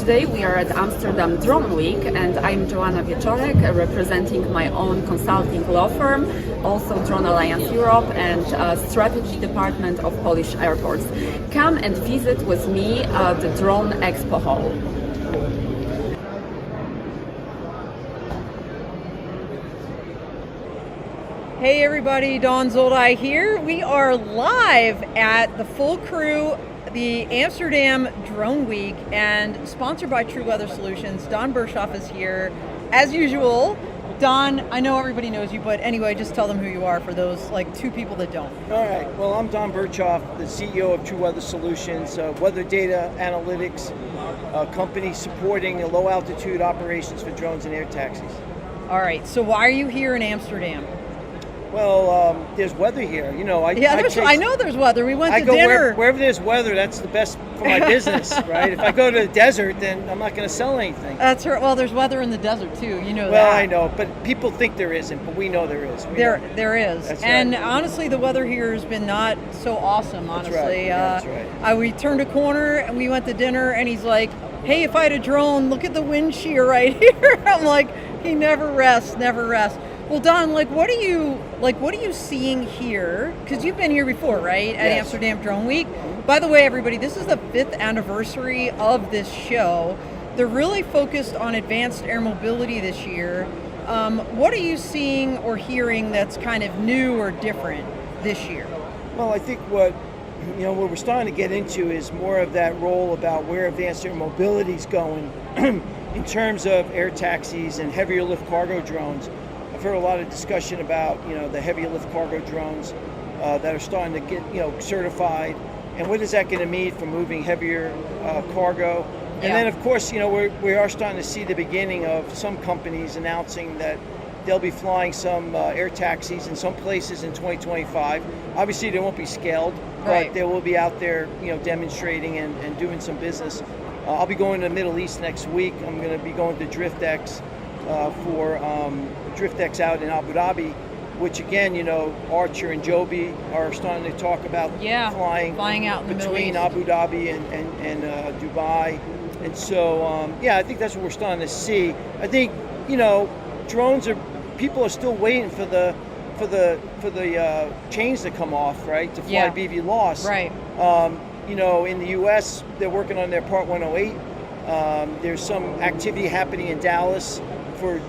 today we are at Amsterdam Drone Week, and I'm Joanna Wieczorek, representing my own consulting law firm, also Drone Alliance Europe and Strategy Department of Polish Airports. Come and visit with me at the Drone Expo Hall. Hey everybody, Dawn Zoldai here. We are live at the full crew, the Amsterdam Drone Week, and sponsored by TruWeather Solutions. Don Bershoff is here, as usual. Don, I know everybody knows you, but anyway, just tell them who you are for those like two people that don't. All right, well, I'm Don Bershoff, the CEO of TruWeather Solutions, weather data analytics company supporting low altitude operations for drones and air taxis. All right, so why are you here in Amsterdam? Well, there's weather here. You know, I know there's weather. We went to dinner. Wherever there's weather, that's the best for my business, right? If I go to the desert, then I'm not going to sell anything. That's right. Well, there's weather in the desert too. You know that. Well, I know, but people think there isn't, but we know there is. There is. That's and right. Honestly, the weather here has been not so awesome. Honestly, That's right. We turned a corner and we went to dinner, and he's like, "Hey, if I had a drone, look at the wind shear right here." I'm like, he never rests, never rests. Well, Don, what are you seeing here? Because you've been here before, right? At Yes. Amsterdam Drone Week. By the way, everybody, this is the 5th anniversary of this show. They're really focused on advanced air mobility this year. What are you seeing or hearing that's kind of new or different this year? Well, I think what we're starting to get into is more of that role about where advanced air mobility is going in terms of air taxis and heavier lift cargo drones. I've heard a lot of discussion about the heavier lift cargo drones that are starting to get certified, and what is that going to mean for moving heavier cargo? And then of course we are starting to see the beginning of some companies announcing that they'll be flying some air taxis in some places in 2025. Obviously they won't be scaled, but they will be out there demonstrating and doing some business. I'll be going to the Middle East next week. I'm going to be going to DriftX for DriftX out in Abu Dhabi, which again, Archer and Joby are starting to talk about flying out in between Abu Dhabi and Dubai. And so, I think that's what we're starting to see. I think, people are still waiting for the chains to come off, right, to fly BV loss. Right. In the U.S., they're working on their Part 108. There's some activity happening in Dallas for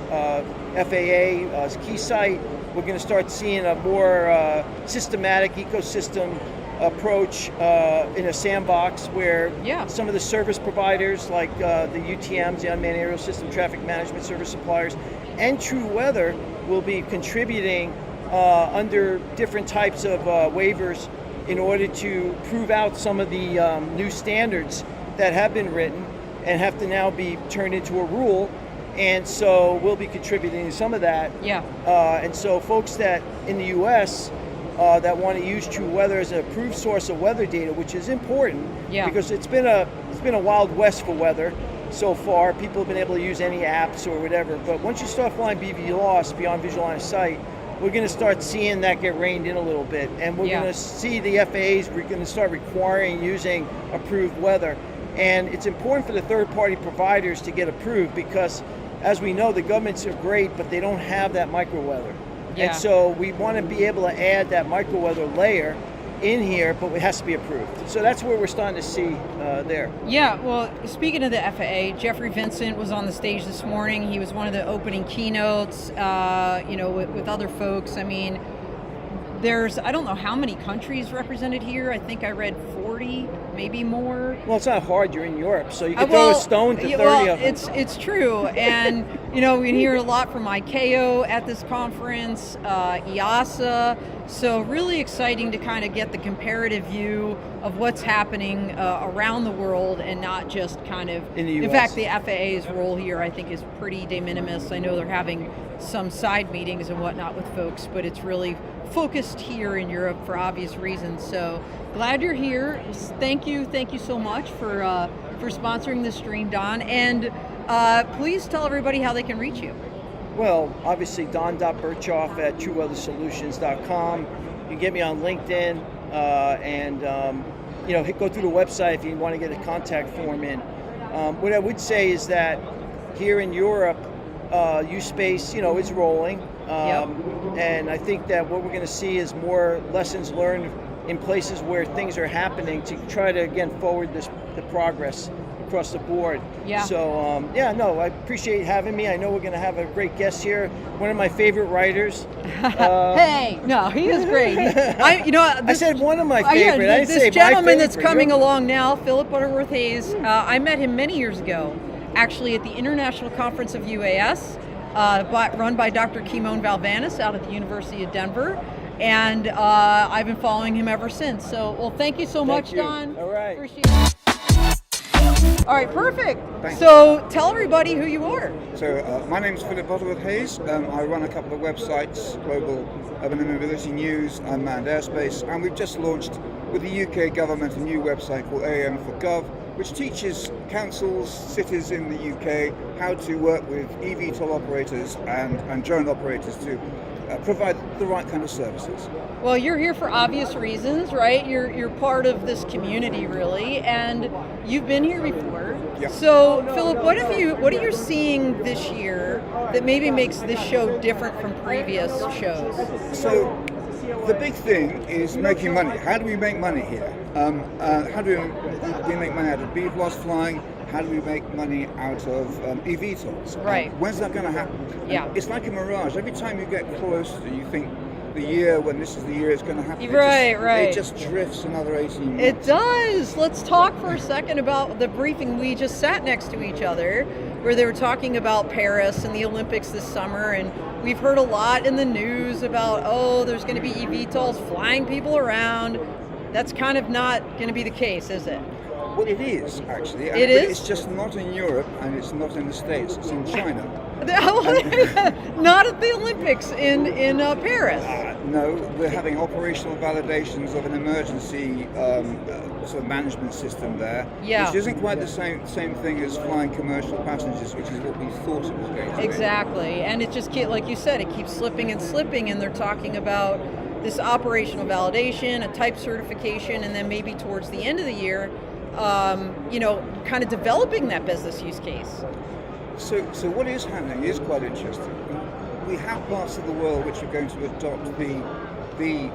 FAA Keysight. We're going to start seeing a more systematic ecosystem approach in a sandbox where some of the service providers like the UTMs, the Unmanned Aerial System Traffic Management Service Suppliers, and TruWeather will be contributing under different types of waivers in order to prove out some of the new standards that have been written and have to now be turned into a rule. And so we'll be contributing to some of that. And so folks that in the U.S. That want to use TruWeather as an approved source of weather data, which is important because it's been a wild west for weather so far. People have been able to use any apps or whatever, but once you start flying BV loss beyond visual line of sight, we're going to start seeing that get reined in a little bit, and we're going to see the FAAs. We're going to start requiring using approved weather, and it's important for the third-party providers to get approved because, as we know, the governments are great, but they don't have that microweather. And so we want to be able to add that microweather layer in here, but it has to be approved. So that's where we're starting to see there. Yeah, well, speaking of the FAA, Jeffrey Vincent was on the stage this morning. He was one of the opening keynotes, with other folks. I mean, there's, I don't know how many countries represented here. I think I read 40, maybe more. Well, it's not hard. You're in Europe, so you can throw a stone to 30 of them. It's true. And, we hear a lot from ICAO at this conference, EASA. So really exciting to kind of get the comparative view of what's happening around the world and not just kind of... in the US. In fact, the FAA's role here, I think, is pretty de minimis. I know they're having some side meetings and whatnot with folks, but it's really focused here in Europe for obvious reasons. So glad you're here. Thank you so much for sponsoring this stream, Don. And please tell everybody how they can reach you. Well, obviously, don.berchoff at TruWeatherSolutions.com. You can get me on LinkedIn and go through the website if you want to get a contact form in. What I would say is that here in Europe, use space, is rolling. And I think that what we're going to see is more lessons learned in places where things are happening to try to, again, forward the progress across the board. Yeah. So, I appreciate having me. I know we're going to have a great guest here, one of my favorite writers. Hey, no, he is great. I said one of my favorite. I didn't say this gentleman my that's favorite. coming along now, Philip Butterworth Hayes. I met him many years ago, actually at the International Conference of UAS, run by Dr. Kimon Valvanis out at the University of Denver. And I've been following him ever since. So, well, thank you so much, you. Don. All right. Appreciate it. All right, perfect. Thanks. So tell everybody who you are. So my name is Philip Butterworth Hayes. I run a couple of websites, Global Urban and Mobility News, Unmanned Airspace, and we've just launched with the UK government a new website called AM for Gov, which teaches councils, cities in the UK how to work with eVTOL operators and drone operators to provide the right kind of services. Well, you're here for obvious reasons, right? You're part of this community, really, and you've been here before. Yeah. So, Philip, what are you seeing this year that maybe makes this show different from previous shows? So, the big thing is making money. How do we make money here? How do we make money out of BVLOS flying? How do we make money out of eVTOLs? Right. When's that going to happen? Yeah. And it's like a mirage. Every time you get closer, you think the year when this is the year it's going to happen. Right. It just drifts another 18 months. It does. Let's talk for a second about the briefing. We just sat next to each other where they were talking about Paris and the Olympics this summer, and we've heard a lot in the news about, there's going to be eVTOLs flying people around. That's kind of not going to be the case, is it? Well, it is, actually. It is? It's just not in Europe, and it's not in the States. It's in China. Not at the Olympics in Paris. No, we're having operational validations of an emergency sort of management system there, Yeah. which isn't quite the same thing as flying commercial passengers, which is what we thought it was going to be. Exactly, and it just like you said, it keeps slipping and slipping, and they're talking about this operational validation, a type certification, and then maybe towards the end of the year, kind of developing that business use case. So what is happening is quite interesting. We have parts of the world which are going to adopt the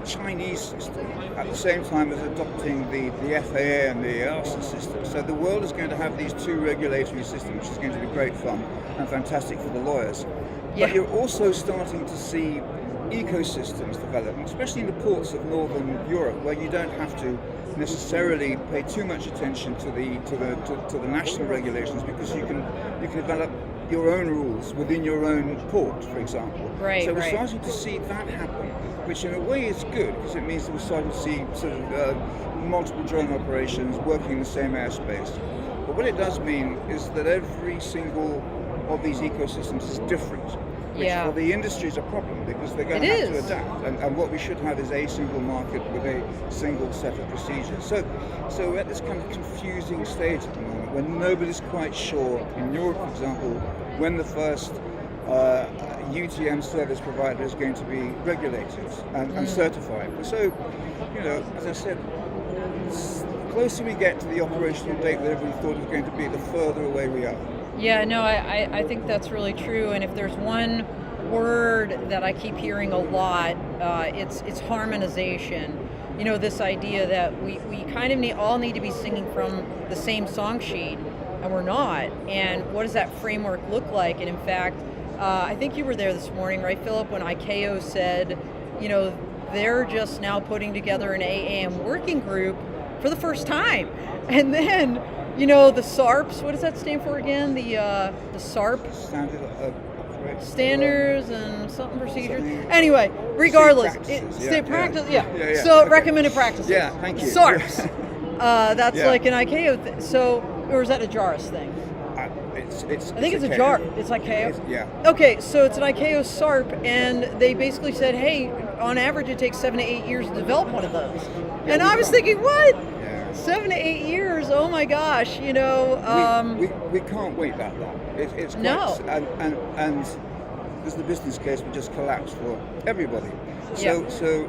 Chinese system at the same time as adopting the FAA and the EASA system. So the world is going to have these two regulatory systems, which is going to be great fun and fantastic for the lawyers. Yeah. But you're also starting to see ecosystems develop, especially in the ports of Northern Europe, where you don't have to necessarily pay too much attention to the national regulations, because you can develop your own rules within your own port, for example. Right. So we're right. starting to see that happen, which in a way is good, because it means that we're starting to see sort of multiple drone operations working in the same airspace. But what it does mean is that every single of these ecosystems is different. Which Yeah. for the industry is a problem, because they're going It to have is. to adapt. And what we should have is a single market with a single set of procedures. So we're at this kind of confusing stage at the moment when nobody's quite sure, in Europe, for example, when the first UTM service provider is going to be regulated and certified. So, as I said, the closer we get to the operational date that everybody thought it was going to be, the further away we are. Yeah, no, I think that's really true. And if there's one word that I keep hearing a lot, it's harmonization. This idea that we kind of all need to be singing from the same song sheet, and we're not. And what does that framework look like? And in fact, I think you were there this morning, right, Philip, when ICAO said, they're just now putting together an AAM working group for the first time. And then the SARPs, what does that stand for again? The SARP? Standards and something procedures. Anyway, regardless. State practice, yeah. So recommended practices. Yeah, thank you. SARPs. That's like an ICAO thing. So, or is that a JARS thing? I think it's a JAR. It's ICAO? Yeah. Okay, so it's an ICAO SARP, and they basically said, hey, on average it takes 7 to 8 years to develop one of those. And I was thinking, what? 7 to 8 years, oh my gosh, we can't wait that long. It's quite, no. And the business case would just collapse for everybody. Yeah. So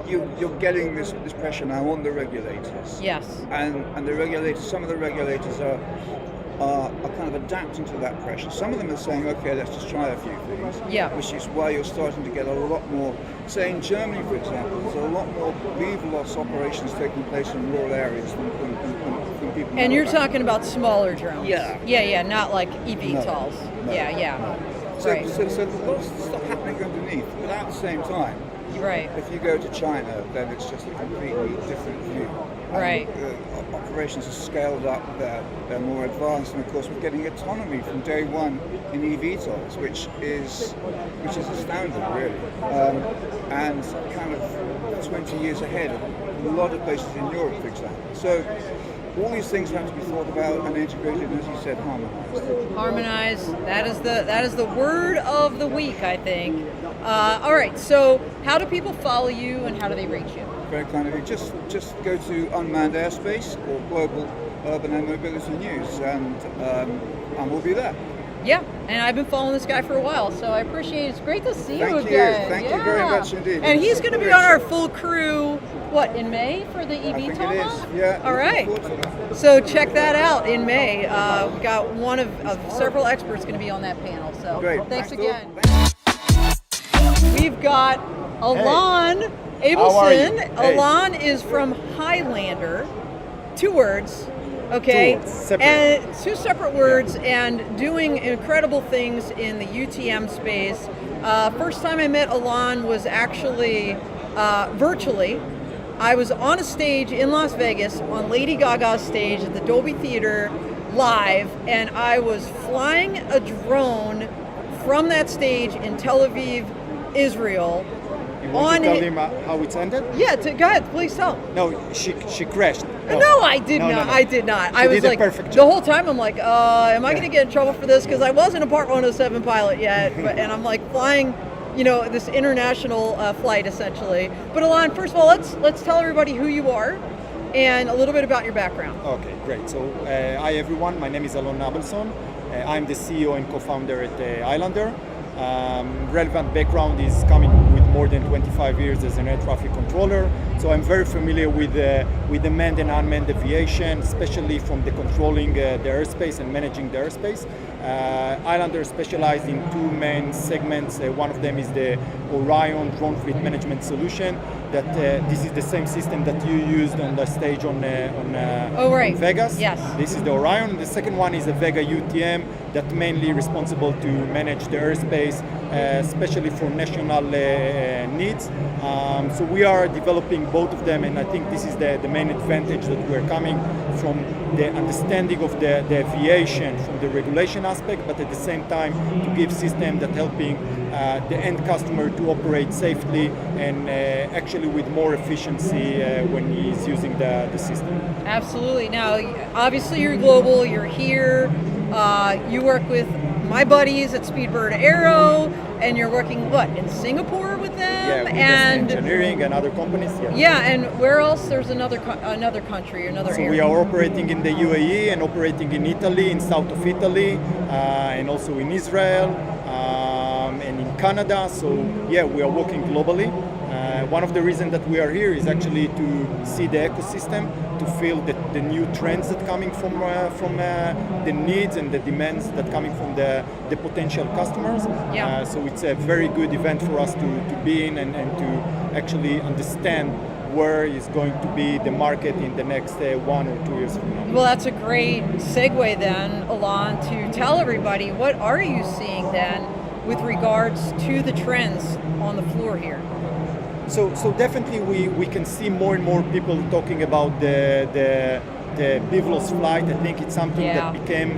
you're getting this pressure now on the regulators. Yes. And the regulators, some of the regulators are kind of adapting to that pressure. Some of them are saying, okay, let's just try a few things. Yeah. Which is why you're starting to get a lot more, say in Germany, for example, there's a lot more beaver loss operations taking place in rural areas than people know And you're about. talking about smaller drones. Yeah. Yeah, not like eVTOLs. No. Yeah. So, Right. so there's lots of stuff happening underneath, but at the same time, Right. if you go to China, then it's just a completely different view. Right. Operations are scaled up, they're more advanced, and of course we're getting autonomy from day one in eVTOLs, which is astounding, really, and kind of 20 years ahead of a lot of places in Europe, for example. So all these things have to be thought about and integrated, and as you said, harmonized. Harmonize. That is the word of the week, I think. All right. So, how do people follow you, and how do they reach you? Very kind of you. Just go to Unmanned Airspace or Global Urban Air Mobility News, and we'll be there. Yeah, and I've been following this guy for a while, so I appreciate it. It's great to see Thank you you. again. Thank you very much indeed. And he's It's going to a be on our pleasure. full crew, what, in May for the I think eVTOL? it is. Yeah. All looking right. forward to that. So check that out in May. We've got one of several experts going to be on that panel. So Great. thanks Phil. again. Thanks. We've got Alon How are you? Abelson. Hey. Alon is from Highlander. 2 words. Okay, 2 words, separate. and 2 separate words, and doing incredible things in the UTM space. First time I met Alon was actually virtually. I was on a stage in Las Vegas on Lady Gaga's stage at the Dolby Theater live, and I was flying a drone from that stage in Tel Aviv, Israel. You want on to tell it- him how it ended? Yeah, go ahead, please tell. No, she crashed. No, I did No, not. no. I did not. I She was did a like, perfect the job. whole time I'm like, am I going to get in trouble for this? Because I wasn't a Part 107 pilot yet, and I'm like flying, this international flight essentially. But Alon, first of all, let's tell everybody who you are and a little bit about your background. Okay, great. So, hi everyone. My name is Alon Abelson. I'm the CEO and co-founder at Highlander. Relevant background is coming with more than 25 years as an air traffic controller. So I'm very familiar with the manned and unmanned aviation, especially from the controlling the airspace and managing the airspace. Highlander specialized in 2 main segments. One of them is the Orion drone fleet management solution. That this is the same system that you used on the stage on Right. Vegas. Yes. This is the Orion. The second one is a Vega UTM that mainly responsible to manage the airspace, especially for national needs. So we are developing both of them, and I think this is the main advantage that we're coming from the understanding of the aviation, from the regulation aspect, but at the same time to give system that helping the end customer to operate safely and actually with more efficiency when he's using the system. Absolutely. Now, obviously, you're global. You're here. You work with my buddies at Speedbird Aero, and you're working in Singapore with them, Yeah, with and engineering and other companies. and where else? There's another country, another So area. we are operating in the UAE and operating in Italy, in south of Italy, and also in Israel and in Canada. So yeah, we are working globally. One of the reasons that we are here is actually to see the ecosystem, to feel the new trends that coming from the needs and the demands that coming from the potential customers. Yeah. So it's a very good event for us to be in and to actually understand where is going to be the market in the next 1 or 2 years from now. Well, that's a great segue then, Alon, to tell everybody what are you seeing then with regards to the trends on the floor here. So definitely we can see more and more people talking about the BVLOS flight. I think it's something that became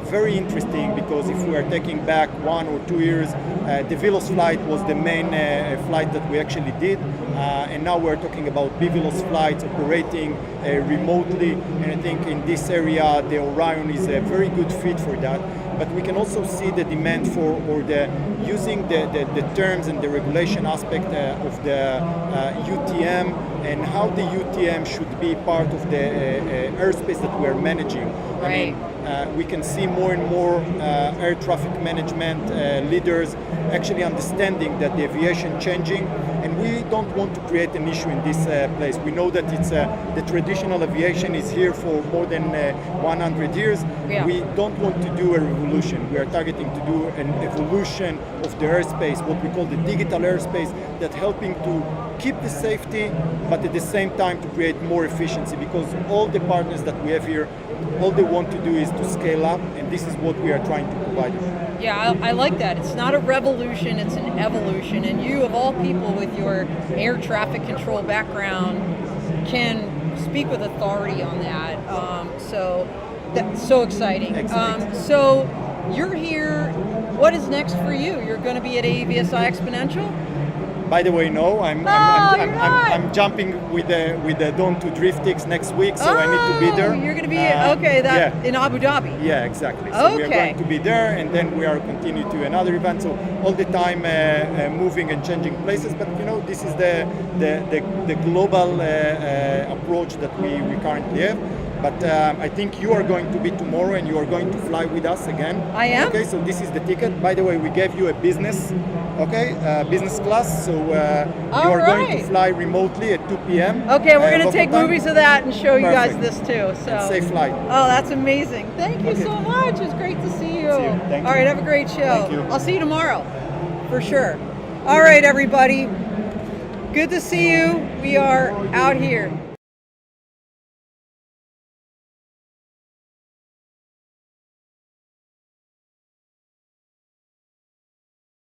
very interesting, because if we are taking back 1 or 2 years, the VLOS flight was the main flight that we actually did, and now we're talking about BVLOS flights operating remotely, and I think in this area the Orion is a very good fit for that. But we can also see the demand for, or the using the terms and the regulation aspect of the UTM, and how the UTM should be part of the airspace that we're managing. Right. I mean, we can see more and more air traffic management leaders actually understanding that the aviation changing, and we don't want to create an issue in this place. We know that it's the traditional aviation is here for more than 100 years. Yeah. We don't want to do a revolution. We are targeting to do an evolution of the airspace, what we call the digital airspace, that helping to keep the safety, but at the same time to create more efficiency, because all the partners that we have here, all they want to do is to scale up, and this is what we are trying to provide them. Yeah, I like that. It's not a revolution, it's an evolution. And you, of all people, with your air traffic control background, can speak with authority on that. So that's so exciting. So you're here. What is next for you? You're going to be at AVSI Exponential? By the way, no, I'm jumping with the Dawn to Driftix next week, so I need to be there. You're going to be in Abu Dhabi. Yeah, exactly. So we are going to be there, and then we are continue to another event. So all the time moving and changing places. But you know, this is the global approach that we currently have. But I think you are going to be tomorrow, and you are going to fly with us again. I am. Okay, so this is the ticket. By the way, we gave you a business, business class. So you are going to fly remotely at 2 p.m. Okay, we're going to take movies of that and show you guys this too. So and safe flight. Oh, that's amazing. Thank you so much. It's great to see you. Thank you. All right, have a great show. Thank you. I'll see you tomorrow, for sure. All right, everybody. Good to see you. We are out here.